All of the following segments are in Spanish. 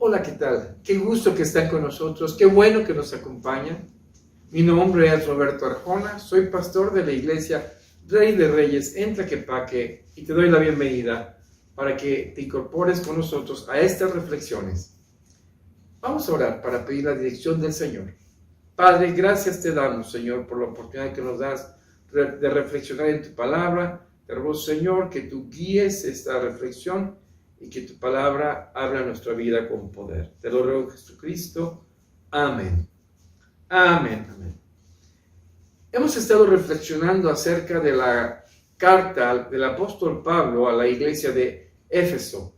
Hola, ¿qué tal? Qué gusto que están con nosotros, qué bueno que nos acompañan. Mi nombre es Roberto Arjona, soy pastor de la iglesia Rey de Reyes en Tlaquepaque y te doy la bienvenida para que te incorpores con nosotros a estas reflexiones. Vamos a orar para pedir la dirección del Señor. Padre, gracias te damos, Señor, por la oportunidad que nos das de reflexionar en tu palabra. Te ruego, Señor, que tú guíes esta reflexión y que tu palabra habla en nuestra vida con poder. Te lo ruego, Jesucristo. Amén. Amén. Amén. Hemos estado reflexionando acerca de la carta del apóstol Pablo a la iglesia de Éfeso.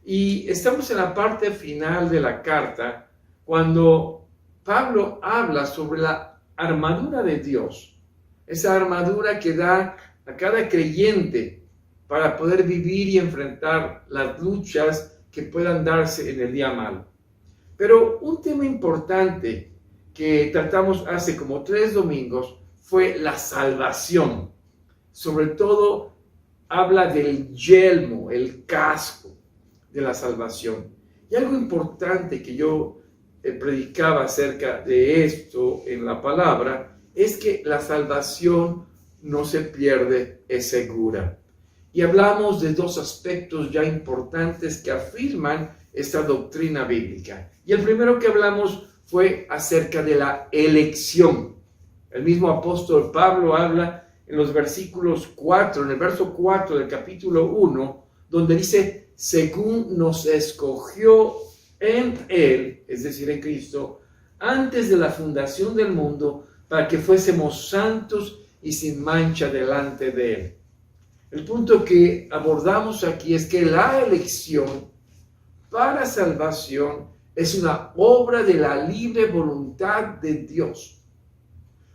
Y estamos en la parte final de la carta cuando Pablo habla sobre la armadura de Dios. Esa armadura que da a cada creyente para poder vivir y enfrentar las luchas que puedan darse en el día malo. Pero un tema importante que tratamos hace como 3 domingos fue la salvación. Sobre todo habla del yelmo, el casco de la salvación. Y algo importante que yo predicaba acerca de esto en la palabra es que la salvación no se pierde, es segura. Y hablamos de 2 aspectos ya importantes que afirman esta doctrina bíblica. Y el primero que hablamos fue acerca de la elección. El mismo apóstol Pablo habla en los versículos 4, en el verso 4 del capítulo 1, donde dice, según nos escogió en Él, es decir, en Cristo, antes de la fundación del mundo, para que fuésemos santos y sin mancha delante de Él. El punto que abordamos aquí es que la elección para salvación es una obra de la libre voluntad de Dios.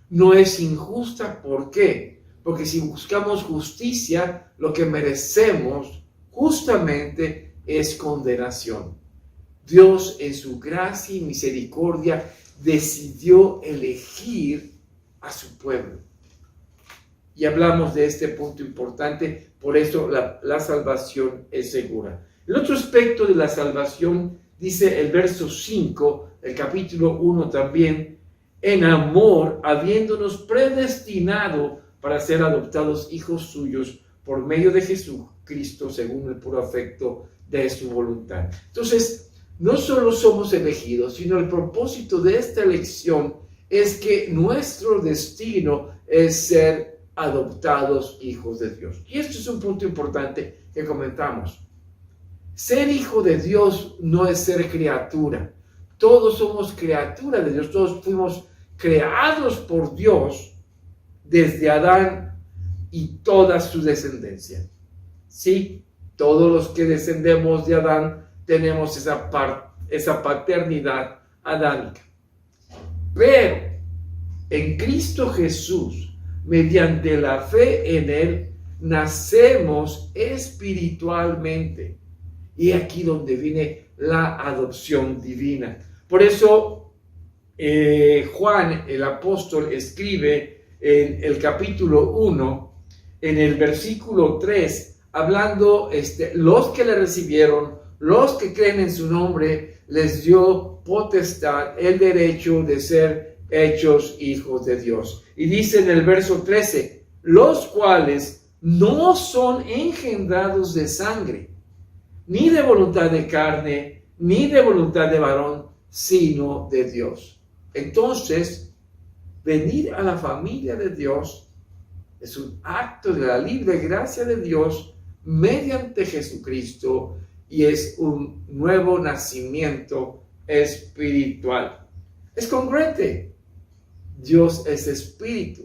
No es injusta, ¿por qué? Porque si buscamos justicia, lo que merecemos justamente es condenación. Dios en su gracia y misericordia decidió elegir a su pueblo. Y hablamos de este punto importante, por eso la salvación es segura. El otro aspecto de la salvación, dice el verso 5, el capítulo 1 también, en amor, habiéndonos predestinado para ser adoptados hijos suyos por medio de Jesucristo, según el puro afecto de su voluntad. Entonces, no solo somos elegidos, sino el propósito de esta elección es que nuestro destino es ser adoptados hijos de Dios. Y esto es un punto importante que comentamos. Ser hijo de Dios no es ser criatura. Todos somos criatura de Dios. Todos fuimos creados por Dios desde Adán y toda su descendencia. Sí, todos los que descendemos de Adán tenemos esa paternidad adánica. Pero en Cristo Jesús, mediante la fe en Él, nacemos espiritualmente. Y aquí donde viene la adopción divina. Por eso Juan, el apóstol, escribe en el capítulo 1, en el versículo 3, hablando, los que le recibieron, los que creen en su nombre, les dio potestad, el derecho de ser hechos hijos de Dios. Y dice en el verso 13, los cuales no son engendrados de sangre, ni de voluntad de carne, ni de voluntad de varón, sino de Dios. Entonces, venir a la familia de Dios es un acto de la libre gracia de Dios mediante Jesucristo y es un nuevo nacimiento espiritual. Es congruente. Dios es espíritu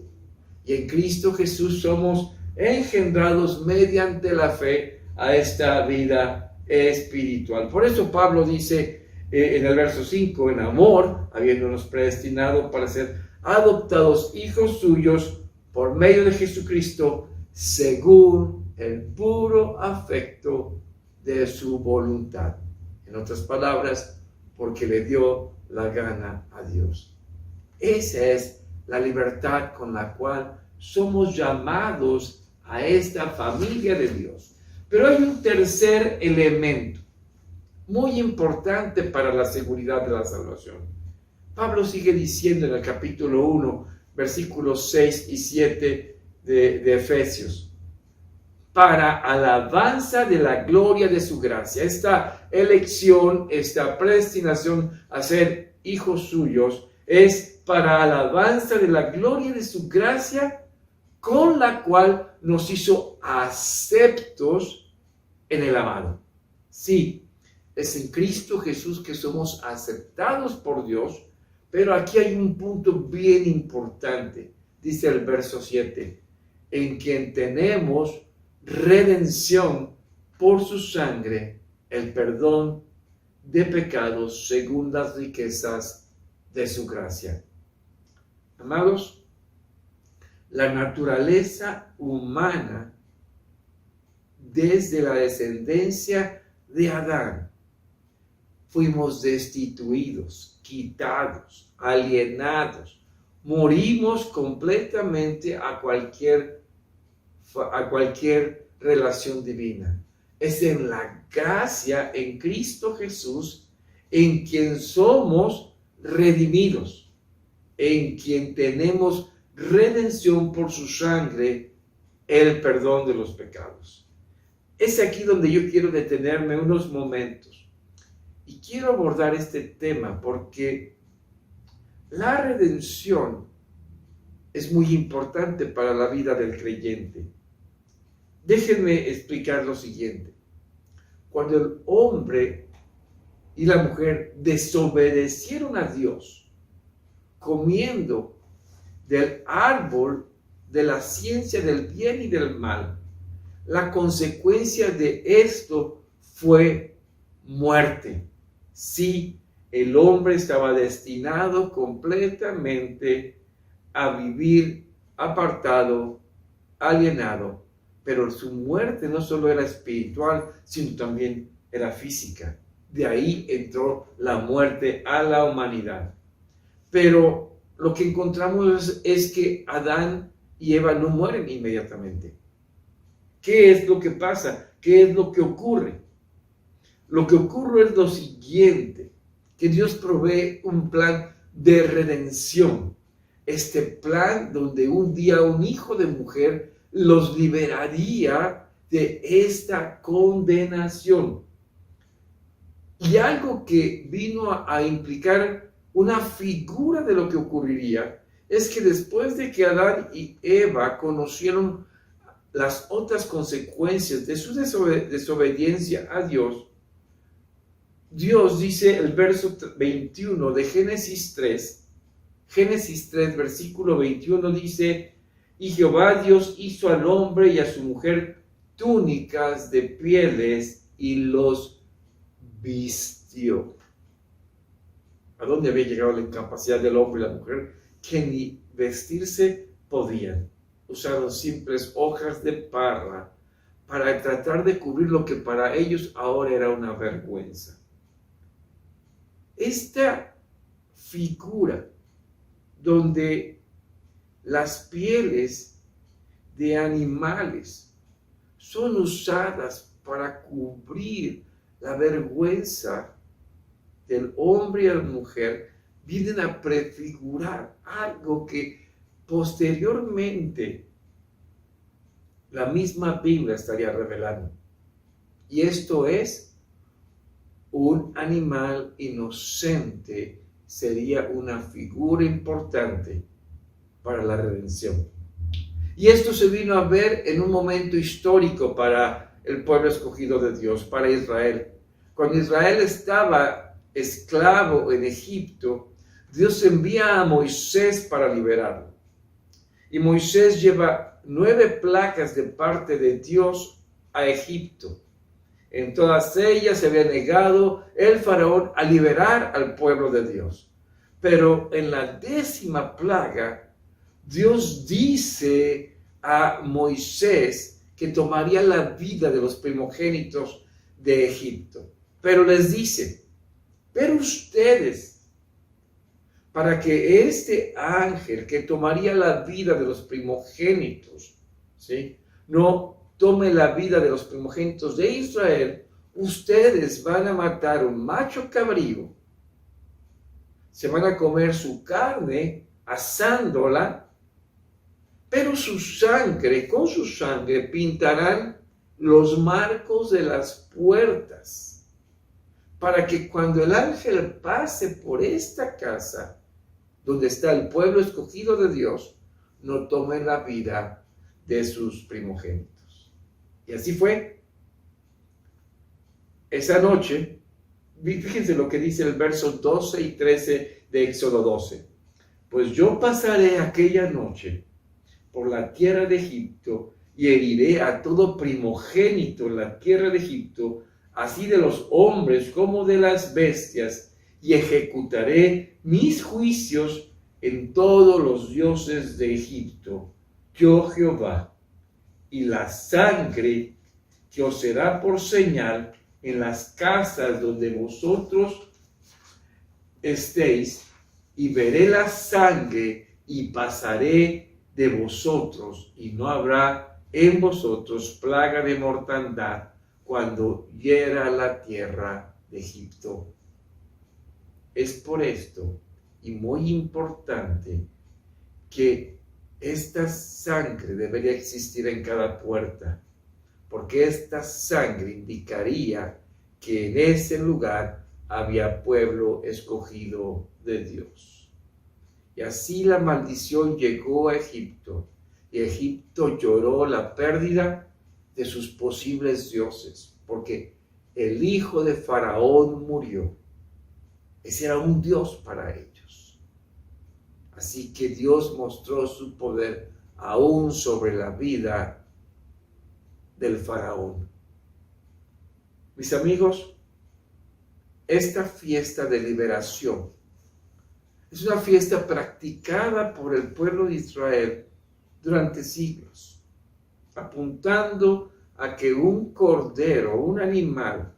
y en Cristo Jesús somos engendrados mediante la fe a esta vida espiritual. Por eso Pablo dice en el verso 5, en amor, habiéndonos predestinado para ser adoptados hijos suyos por medio de Jesucristo, según el puro afecto de su voluntad. En otras palabras, porque le dio la gana a Dios. Esa es la libertad con la cual somos llamados a esta familia de Dios. Pero hay un tercer elemento muy importante para la seguridad de la salvación. Pablo sigue diciendo en el capítulo 1, versículos 6 y 7 de Efesios: para alabanza de la gloria de su gracia. Esta elección, esta predestinación a ser hijos suyos, es para alabanza de la gloria de su gracia, con la cual nos hizo aceptos en el amado. Sí, es en Cristo Jesús que somos aceptados por Dios, pero aquí hay un punto bien importante. Dice el verso 7, en quien tenemos redención por su sangre, el perdón de pecados según las riquezas de su gracia. Amados, la naturaleza humana desde la descendencia de Adán fuimos destituidos, quitados, alienados, morimos completamente a cualquier relación divina. Es en la gracia en Cristo Jesús en quien somos redimidos, en quien tenemos redención por su sangre, el perdón de los pecados. Es aquí donde yo quiero detenerme unos momentos y quiero abordar este tema porque la redención es muy importante para la vida del creyente. Déjenme explicar lo siguiente. Cuando el hombre y la mujer desobedecieron a Dios, comiendo del árbol de la ciencia del bien y del mal, la consecuencia de esto fue muerte. Sí, el hombre estaba destinado completamente a vivir apartado, alienado, pero su muerte no solo era espiritual, sino también era física. De ahí entró la muerte a la humanidad. Pero lo que encontramos es que Adán y Eva no mueren inmediatamente. ¿Qué es lo que pasa? ¿Qué es lo que ocurre? Lo que ocurre es lo siguiente, que Dios provee un plan de redención. Este plan donde un día un hijo de mujer los liberaría de esta condenación. Y algo que vino a implicar una figura de lo que ocurriría es que después de que Adán y Eva conocieron las otras consecuencias de su desobediencia a Dios, Dios dice el verso 21 de Génesis 3, versículo 21 dice: y Jehová Dios hizo al hombre y a su mujer túnicas de pieles y los vistió. ¿A dónde había llegado la incapacidad del hombre y la mujer? Que ni vestirse podían. Usaron simples hojas de parra para tratar de cubrir lo que para ellos ahora era una vergüenza. Esta figura donde las pieles de animales son usadas para cubrir la vergüenza del hombre y la mujer, vienen a prefigurar algo que posteriormente la misma Biblia estaría revelando. Y esto es: un animal inocente sería una figura importante para la redención. Y esto se vino a ver en un momento histórico para el pueblo escogido de Dios, para Israel. Cuando Israel estaba esclavo en Egipto, Dios envía a Moisés para liberarlo. Y Moisés lleva 9 plagas de parte de Dios a Egipto. En todas ellas se había negado el faraón a liberar al pueblo de Dios. Pero en la 10ª plaga, Dios dice a Moisés que tomaría la vida de los primogénitos de Egipto. Pero les dice: pero ustedes, para que este ángel que tomaría la vida de los primogénitos, ¿sí?, no tome la vida de los primogénitos de Israel, ustedes van a matar un macho cabrío, se van a comer su carne asándola, pero con su sangre pintarán los marcos de las puertas, para que cuando el ángel pase por esta casa, donde está el pueblo escogido de Dios, no tomen la vida de sus primogénitos. Y así fue. Esa noche, fíjense lo que dice el verso 12 y 13 de Éxodo 12. Pues yo pasaré aquella noche por la tierra de Egipto y heriré a todo primogénito en la tierra de Egipto, así de los hombres como de las bestias, y ejecutaré mis juicios en todos los dioses de Egipto, yo Jehová, y la sangre que os será por señal en las casas donde vosotros estéis, y veré la sangre y pasaré de vosotros, y no habrá en vosotros plaga de mortandad cuando hiera la tierra de Egipto. Es por esto, y muy importante, que esta sangre debería existir en cada puerta, porque esta sangre indicaría que en ese lugar había pueblo escogido de Dios. Y así la maldición llegó a Egipto, y Egipto lloró la pérdida de sus posibles dioses, porque el hijo de Faraón murió. Ese era un dios para ellos. Así que Dios mostró su poder aún sobre la vida del faraón. Mis amigos, esta fiesta de liberación es una fiesta practicada por el pueblo de Israel durante siglos, apuntando a que un cordero, un animal,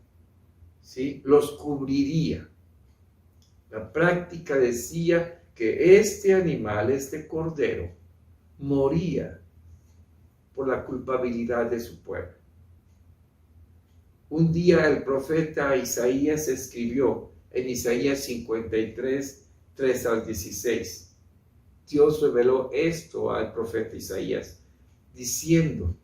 ¿sí?, los cubriría. La práctica decía que este animal, este cordero, moría por la culpabilidad de su pueblo. Un día el profeta Isaías escribió en Isaías 53, 3 al 16. Dios reveló esto al profeta Isaías, diciendo: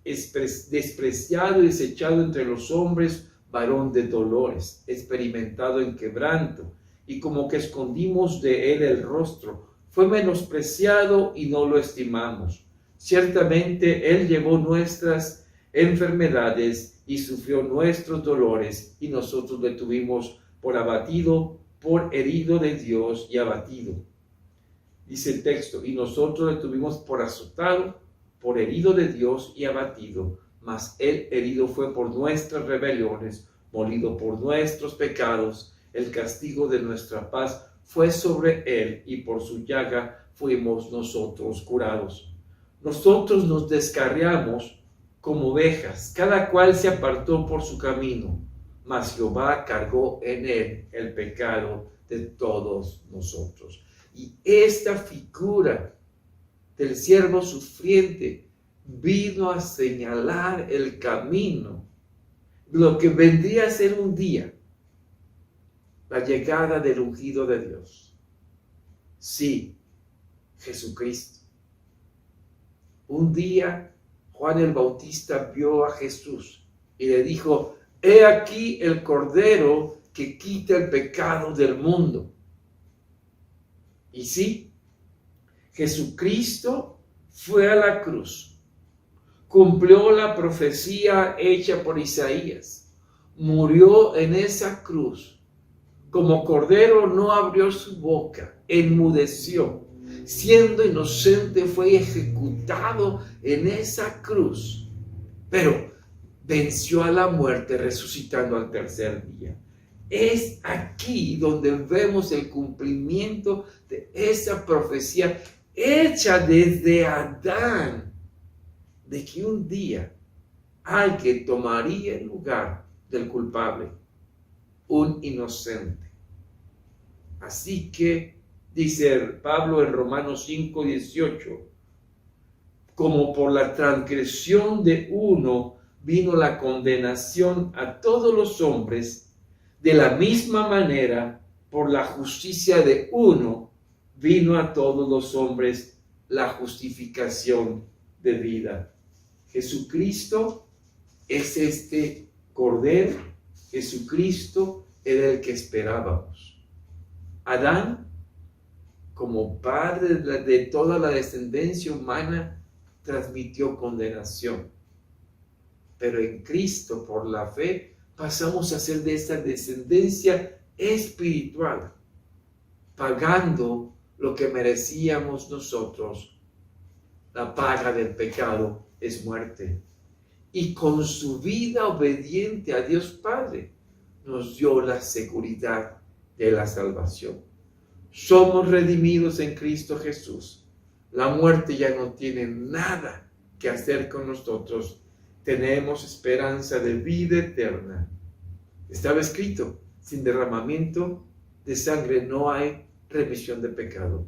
despreciado y desechado entre los hombres, varón de dolores, experimentado en quebranto, y como que escondimos de él el rostro. Fue menospreciado y no lo estimamos. Ciertamente él llevó nuestras enfermedades y sufrió nuestros dolores, y nosotros le tuvimos por abatido, por herido de Dios y abatido. Dice el texto: y nosotros le tuvimos por azotado, por herido de Dios y abatido. Mas él herido fue por nuestras rebeliones, molido por nuestros pecados. El castigo de nuestra paz fue sobre él, y por su llaga fuimos nosotros curados. Nosotros nos descarriamos como ovejas, cada cual se apartó por su camino, mas Jehová cargó en él el pecado de todos nosotros. Y esta figura del siervo sufriente vino a señalar el camino, lo que vendría a ser un día, la llegada del ungido de Dios. Sí, Jesucristo. Un día Juan el Bautista vio a Jesús y le dijo: he aquí el Cordero que quita el pecado del mundo. Y sí, Jesucristo fue a la cruz, cumplió la profecía hecha por Isaías, murió en esa cruz. Como cordero no abrió su boca, enmudeció. Siendo inocente fue ejecutado en esa cruz, pero venció a la muerte resucitando al tercer día. Es aquí donde vemos el cumplimiento de esa profecía hecha desde Adán, de que un día alguien tomaría el lugar del culpable, un inocente. Así que, dice Pablo en Romanos 5:18, como por la transgresión de uno vino la condenación a todos los hombres, de la misma manera, por la justicia de uno, vino a todos los hombres la justificación de vida. Jesucristo es este Cordero, Jesucristo era el que esperábamos. Adán, como padre de toda la descendencia humana, transmitió condenación. Pero en Cristo, por la fe, pasamos a ser de esa descendencia espiritual, pagando lo que merecíamos nosotros. La paga del pecado es muerte. Y con su vida obediente a Dios Padre, nos dio la seguridad de la salvación. Somos redimidos en Cristo Jesús. La muerte ya no tiene nada que hacer con nosotros. Tenemos esperanza de vida eterna. Estaba escrito, sin derramamiento de sangre no hay remisión de pecado.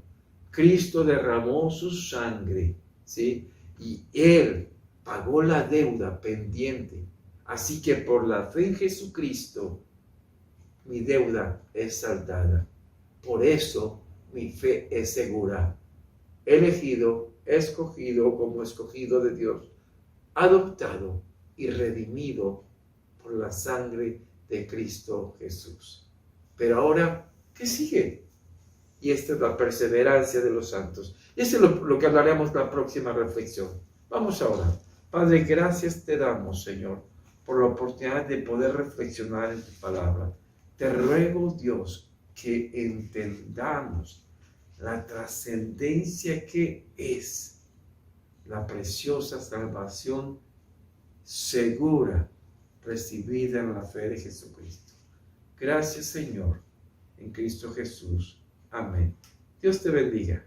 Cristo derramó su sangre, ¿sí? Y Él pagó la deuda pendiente. Así que por la fe en Jesucristo, mi deuda es saldada. Por eso mi fe es segura. Elegido, escogido como escogido de Dios, adoptado y redimido por la sangre de Cristo Jesús. Pero ahora, ¿qué sigue? Y esta es la perseverancia de los santos. Y eso es lo que hablaremos en la próxima reflexión. Vamos ahora. Padre, gracias te damos, Señor, por la oportunidad de poder reflexionar en tu palabra. Te ruego, Dios, que entendamos la trascendencia que es la preciosa salvación segura recibida en la fe de Jesucristo. Gracias, Señor, en Cristo Jesús. Amén. Dios te bendiga.